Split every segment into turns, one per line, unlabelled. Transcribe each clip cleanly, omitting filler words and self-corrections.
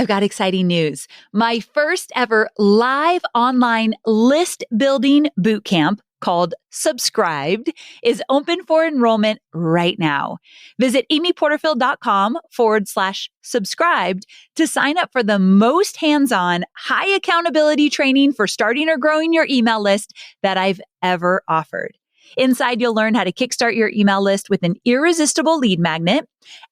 I've got exciting news. My first ever live online list building bootcamp called Subscribed is open for enrollment right now. Visit amyporterfield.com/subscribed to sign up for the most hands-on, high accountability training for starting or growing your email list that I've ever offered. Inside, you'll learn how to kickstart your email list with an irresistible lead magnet,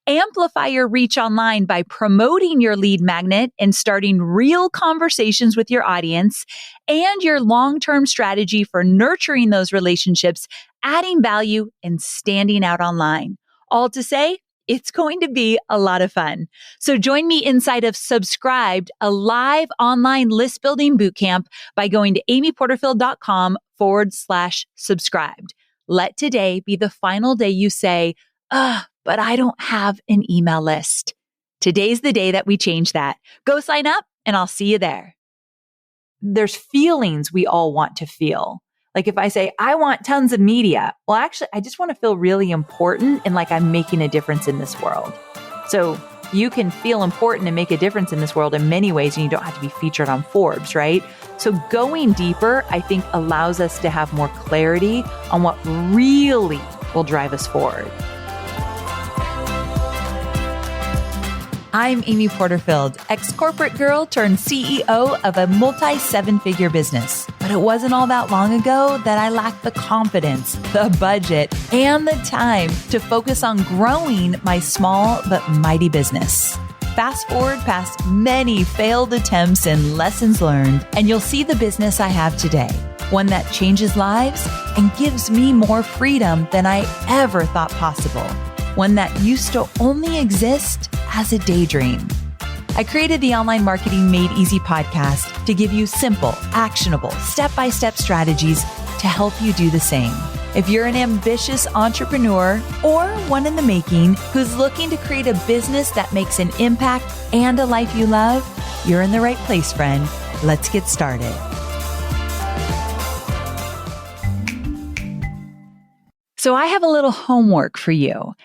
amplify your reach online by promoting your lead magnet and starting real conversations with your audience, and your long-term strategy for nurturing those relationships, adding value, and standing out online. All to say, it's going to be a lot of fun. So join me inside of Subscribed, a live online list building bootcamp by going to amyporterfield.com/subscribed. Let today be the final day you say, but I don't have an email list. Today's the day that we change that. Go sign up and I'll see you there. There's feelings we all want to feel. Like if I say, I want tons of media, well, actually, I just want to feel really important and like I'm making a difference in this world. So you can feel important and make a difference in this world in many ways, and you don't have to be featured on Forbes, right? So going deeper, I think, allows us to have more clarity on what really will drive us forward. I'm Amy Porterfield, ex-corporate girl turned CEO of a multi-seven-figure business. But it wasn't all that long ago that I lacked the confidence, the budget, and the time to focus on growing my small but mighty business. Fast forward past many failed attempts and lessons learned, and you'll see the business I have today. One that changes lives and gives me more freedom than I ever thought possible. One that used to only exist as a daydream. I created the Online Marketing Made Easy podcast to give you simple, actionable, step-by-step strategies to help you do the same. If you're an ambitious entrepreneur or one in the making who's looking to create a business that makes an impact and a life you love, you're in the right place, friend. Let's get started. So I have a little homework for you.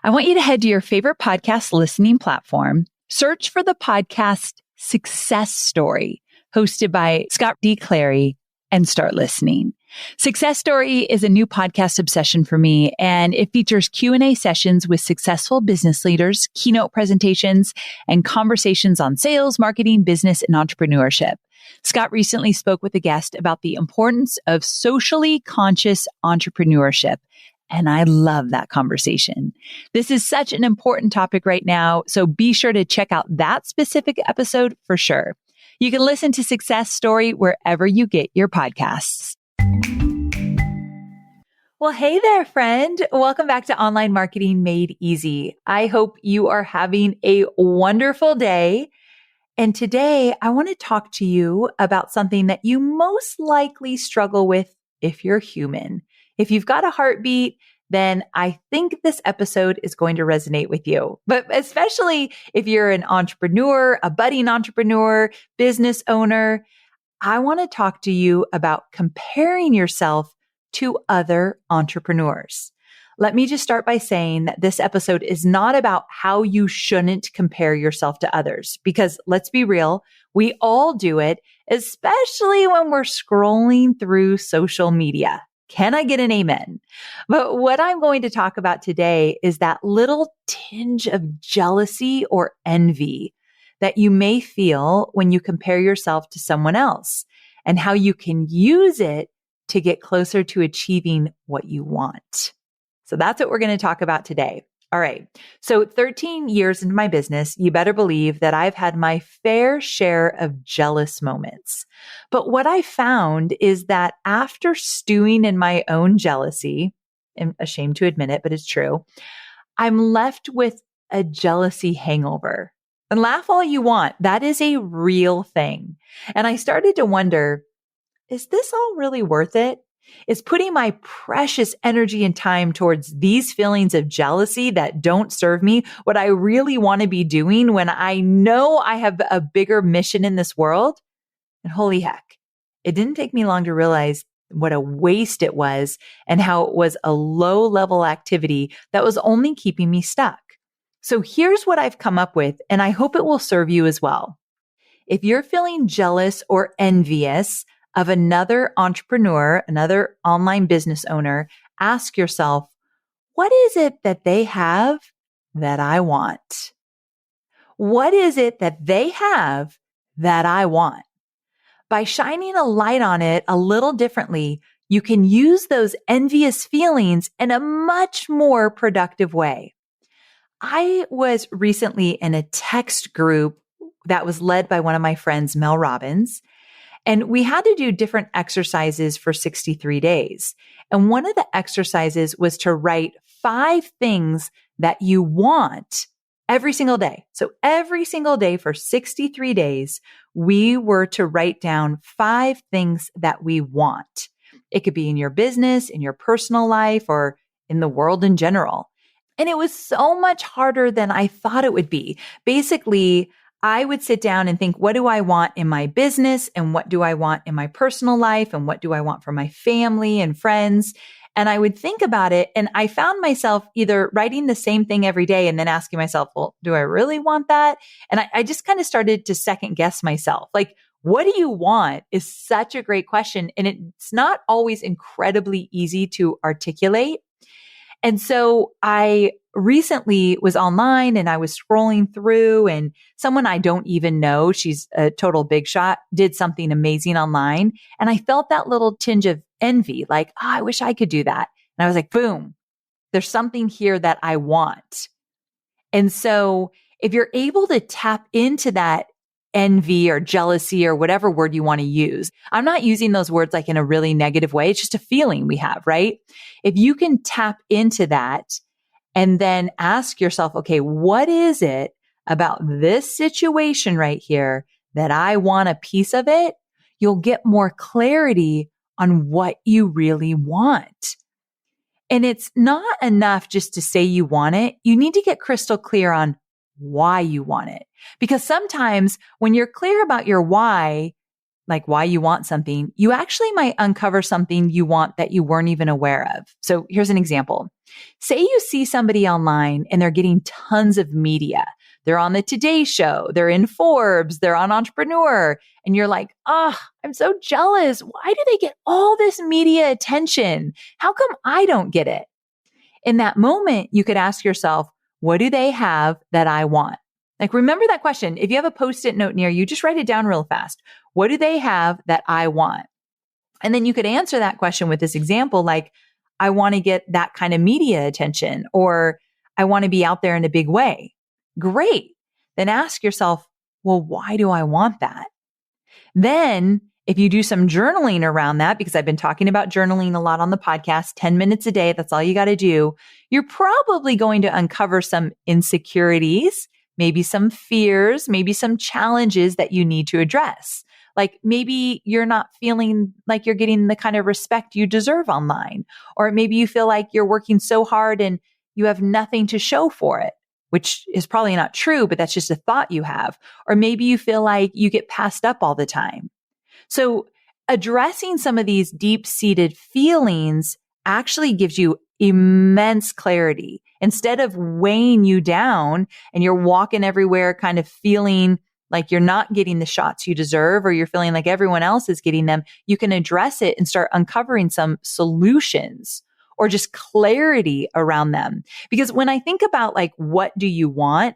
I want you to head to your favorite podcast listening platform, search for the podcast Success Story, hosted by Scott D. Clary, and start listening. Success Story is a new podcast obsession for me, and it features Q&A sessions with successful business leaders, keynote presentations, and conversations on sales, marketing, business, and entrepreneurship. Scott recently spoke with a guest about the importance of socially conscious entrepreneurship. And I love that conversation. This is such an important topic right now, so be sure to check out that specific episode for sure. You can listen to Success Story wherever you get your podcasts. Well, hey there, friend. Welcome back to Online Marketing Made Easy. I hope you are having a wonderful day. And today I want to talk to you about something that you most likely struggle with if you're human. If you've got a heartbeat, then I think this episode is going to resonate with you. But especially if you're an entrepreneur, a budding entrepreneur, business owner, I want to talk to you about comparing yourself to other entrepreneurs. Let me just start by saying that this episode is not about how you shouldn't compare yourself to others, because let's be real, we all do it, especially when we're scrolling through social media. Can I get an amen? But what I'm going to talk about today is that little tinge of jealousy or envy that you may feel when you compare yourself to someone else, and how you can use it to get closer to achieving what you want. So that's what we're going to talk about today. All right. So 13 years into my business, you better believe that I've had my fair share of jealous moments. But what I found is that after stewing in my own jealousy, I'm ashamed to admit it, but it's true, I'm left with a jealousy hangover. And laugh all you want. That is a real thing. And I started to wonder, is this all really worth it? Is putting my precious energy and time towards these feelings of jealousy that don't serve me what I really want to be doing when I know I have a bigger mission in this world? And holy heck, it didn't take me long to realize what a waste it was and how it was a low-level activity that was only keeping me stuck. So here's what I've come up with, and I hope it will serve you as well. If you're feeling jealous or envious of another entrepreneur, another online business owner, ask yourself, what is it that they have that I want? What is it that they have that I want? By shining a light on it a little differently, you can use those envious feelings in a much more productive way. I was recently in a text group that was led by one of my friends, Mel Robbins, and we had to do different exercises for 63 days. And one of the exercises was to write 5 things that you want every single day. So every single day for 63 days, we were to write down 5 things that we want. It could be in your business, in your personal life, or in the world in general. And it was so much harder than I thought it would be. Basically, I would sit down and think, what do I want in my business? And what do I want in my personal life? And what do I want for my family and friends? And I would think about it. And I found myself either writing the same thing every day and then asking myself, well, do I really want that? And I just kind of started to second guess myself. Like, what do you want is such a great question. And it's not always incredibly easy to articulate. And so I recently was online and I was scrolling through and someone I don't even know, she's a total big shot, did something amazing online. And I felt that little tinge of envy, like, oh, I wish I could do that. And I was like, boom, there's something here that I want. And so if you're able to tap into that envy or jealousy or whatever word you want to use, I'm not using those words like in a really negative way. It's just a feeling we have, right? If you can tap into that and then ask yourself, okay, what is it about this situation right here that I want a piece of it? You'll get more clarity on what you really want. And it's not enough just to say you want it. You need to get crystal clear on why you want it. Because sometimes when you're clear about your why, like why you want something, you actually might uncover something you want that you weren't even aware of. So here's an example. Say you see somebody online and they're getting tons of media. They're on the Today Show, they're in Forbes, they're on Entrepreneur, and you're like, I'm so jealous. Why do they get all this media attention? How come I don't get it? In that moment, you could ask yourself, what do they have that I want? Like, remember that question. If you have a Post-it note near you, just write it down real fast. What do they have that I want? And then you could answer that question with this example, like, I want to get that kind of media attention, or I want to be out there in a big way. Great. Then ask yourself, well, why do I want that? Then if you do some journaling around that, because I've been talking about journaling a lot on the podcast, 10 minutes a day, that's all you got to do. You're probably going to uncover some insecurities, maybe some fears, maybe some challenges that you need to address. Like maybe you're not feeling like you're getting the kind of respect you deserve online, or maybe you feel like you're working so hard and you have nothing to show for it, which is probably not true, but that's just a thought you have. Or maybe you feel like you get passed up all the time. So addressing some of these deep-seated feelings actually gives you immense clarity. Instead of weighing you down and you're walking everywhere kind of feeling like you're not getting the shots you deserve, or you're feeling like everyone else is getting them, you can address it and start uncovering some solutions or just clarity around them. Because when I think about like, what do you want?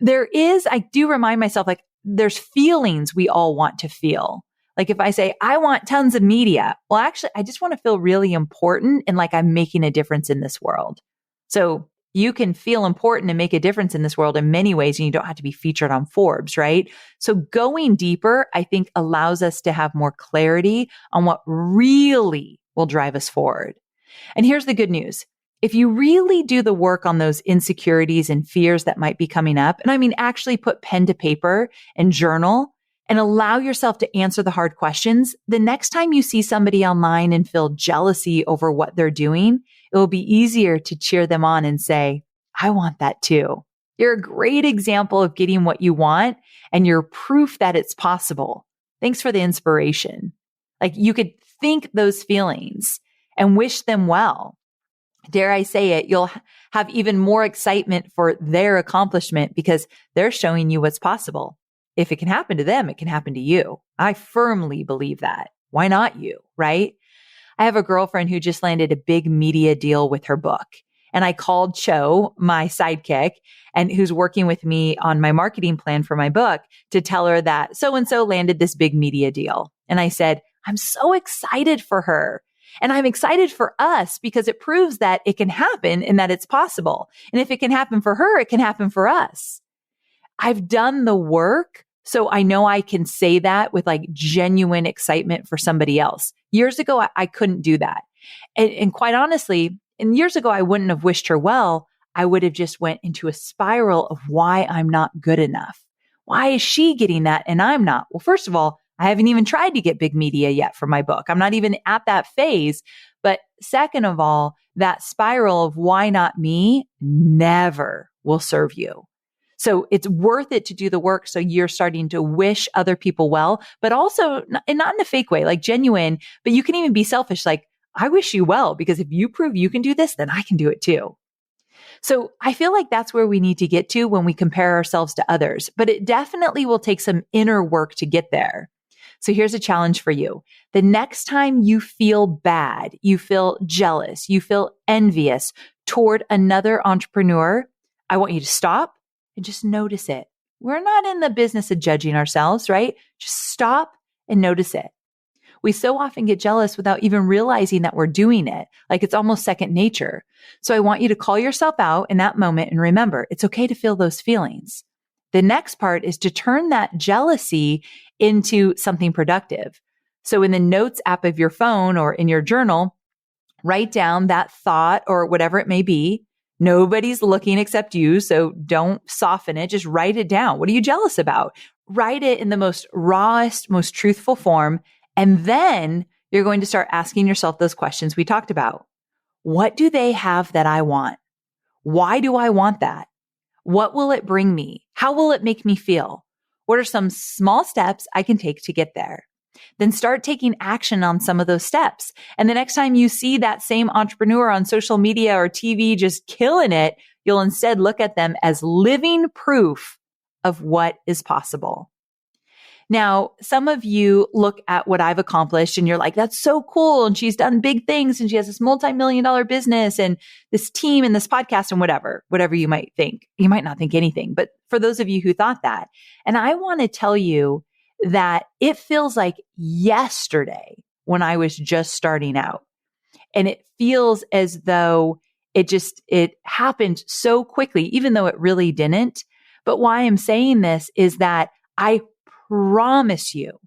I do remind myself, like, there's feelings we all want to feel. Like if I say, I want tons of media, well, actually, I just want to feel really important and like I'm making a difference in this world. So you can feel important and make a difference in this world in many ways, and you don't have to be featured on Forbes, right? So going deeper, I think, allows us to have more clarity on what really will drive us forward. And here's the good news. If you really do the work on those insecurities and fears that might be coming up, and I mean, actually put pen to paper and journal and allow yourself to answer the hard questions, the next time you see somebody online and feel jealousy over what they're doing, it will be easier to cheer them on and say, I want that too. You're a great example of getting what you want, and you're proof that it's possible. Thanks for the inspiration. Like you could think those feelings and wish them well. dare I say it, you'll have even more excitement for their accomplishment because they're showing you what's possible. If it can happen to them, it can happen to you. I firmly believe that. Why not you, right? I have a girlfriend who just landed a big media deal with her book. And I called Cho, my sidekick, and who's working with me on my marketing plan for my book, to tell her that so-and-so landed this big media deal. And I said, I'm so excited for her. And I'm excited for us because it proves that it can happen and that it's possible. And if it can happen for her, it can happen for us. I've done the work, so I know I can say that with like genuine excitement for somebody else. Years ago, I couldn't do that. And quite honestly, and years ago, I wouldn't have wished her well. I would have just went into a spiral of why I'm not good enough. Why is she getting that and I'm not? Well, first of all, I haven't even tried to get big media yet for my book. I'm not even at that phase. But second of all, that spiral of why not me never will serve you. So it's worth it to do the work. So you're starting to wish other people well, but also not in a fake way, like genuine, but you can even be selfish. Like, I wish you well, because if you prove you can do this, then I can do it too. So I feel like that's where we need to get to when we compare ourselves to others, but it definitely will take some inner work to get there. So here's a challenge for you. The next time you feel bad, you feel jealous, you feel envious toward another entrepreneur, I want you to stop and just notice it. We're not in the business of judging ourselves, right? Just stop and notice it. We so often get jealous without even realizing that we're doing it. Like it's almost second nature. So I want you to call yourself out in that moment and remember, it's okay to feel those feelings. The next part is to turn that jealousy into something productive. So in the notes app of your phone or in your journal, write down that thought or whatever it may be. Nobody's looking except you, so don't soften it. Just write it down. What are you jealous about? Write it in the most rawest, most truthful form. And then you're going to start asking yourself those questions we talked about. What do they have that I want? Why do I want that? What will it bring me? How will it make me feel? What are some small steps I can take to get there? Then start taking action on some of those steps. And the next time you see that same entrepreneur on social media or TV just killing it, you'll instead look at them as living proof of what is possible. Now, some of you look at what I've accomplished and you're like, that's so cool. And she's done big things and she has this multi-million-dollar business and this team and this podcast and whatever you might think. You might not think anything, but for those of you who thought that, and I want to tell you that it feels like yesterday when I was just starting out. And it feels as though it happened so quickly, even though it really didn't. But why I'm saying this is that I promise you,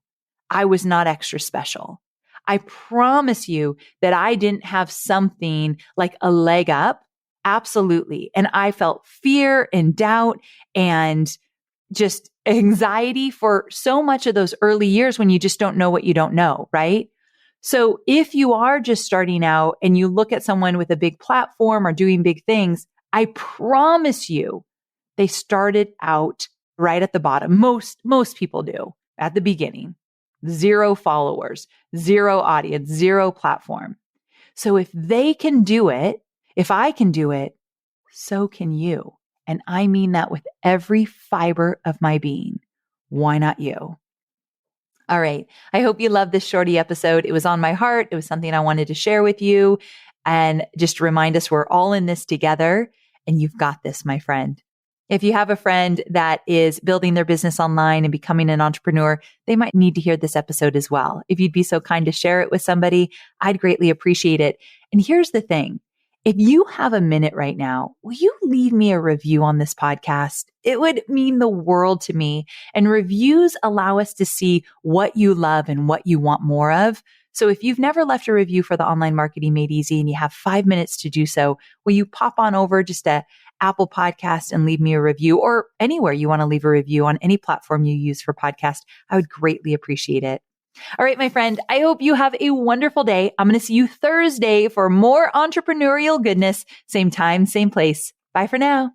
I was not extra special. I promise you that I didn't have something like a leg up. Absolutely. And I felt fear and doubt and just anxiety for so much of those early years when you just don't know what you don't know, right? So if you are just starting out and you look at someone with a big platform or doing big things, I promise you, they started out right at the bottom. Most people do at the beginning. 0 followers, 0 audience, 0 platform. So if they can do it, if I can do it, so can you. And I mean that with every fiber of my being. Why not you? All right. I hope you loved this shorty episode. It was on my heart. It was something I wanted to share with you and just remind us we're all in this together and you've got this, my friend. If you have a friend that is building their business online and becoming an entrepreneur, they might need to hear this episode as well. If you'd be so kind to share it with somebody, I'd greatly appreciate it. And here's the thing. If you have a minute right now, will you leave me a review on this podcast? It would mean the world to me. And reviews allow us to see what you love and what you want more of. So if you've never left a review for the Online Marketing Made Easy and you have 5 minutes to do so, will you pop on over just to Apple Podcast and leave me a review, or anywhere you want to leave a review on any platform you use for podcast? I would greatly appreciate it. All right, my friend, I hope you have a wonderful day. I'm going to see you Thursday for more entrepreneurial goodness. Same time, same place. Bye for now.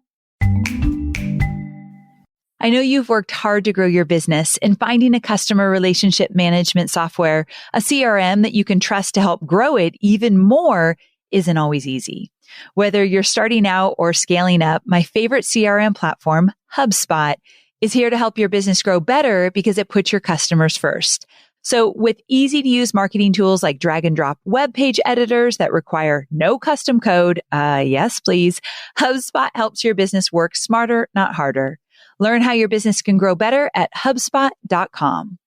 I know you've worked hard to grow your business, and finding a customer relationship management software, a CRM that you can trust to help grow it even more, isn't always easy. Whether you're starting out or scaling up, my favorite CRM platform, HubSpot, is here to help your business grow better because it puts your customers first. So with easy to use marketing tools like drag and drop web page editors that require no custom code, yes, please, HubSpot helps your business work smarter, not harder. Learn how your business can grow better at HubSpot.com.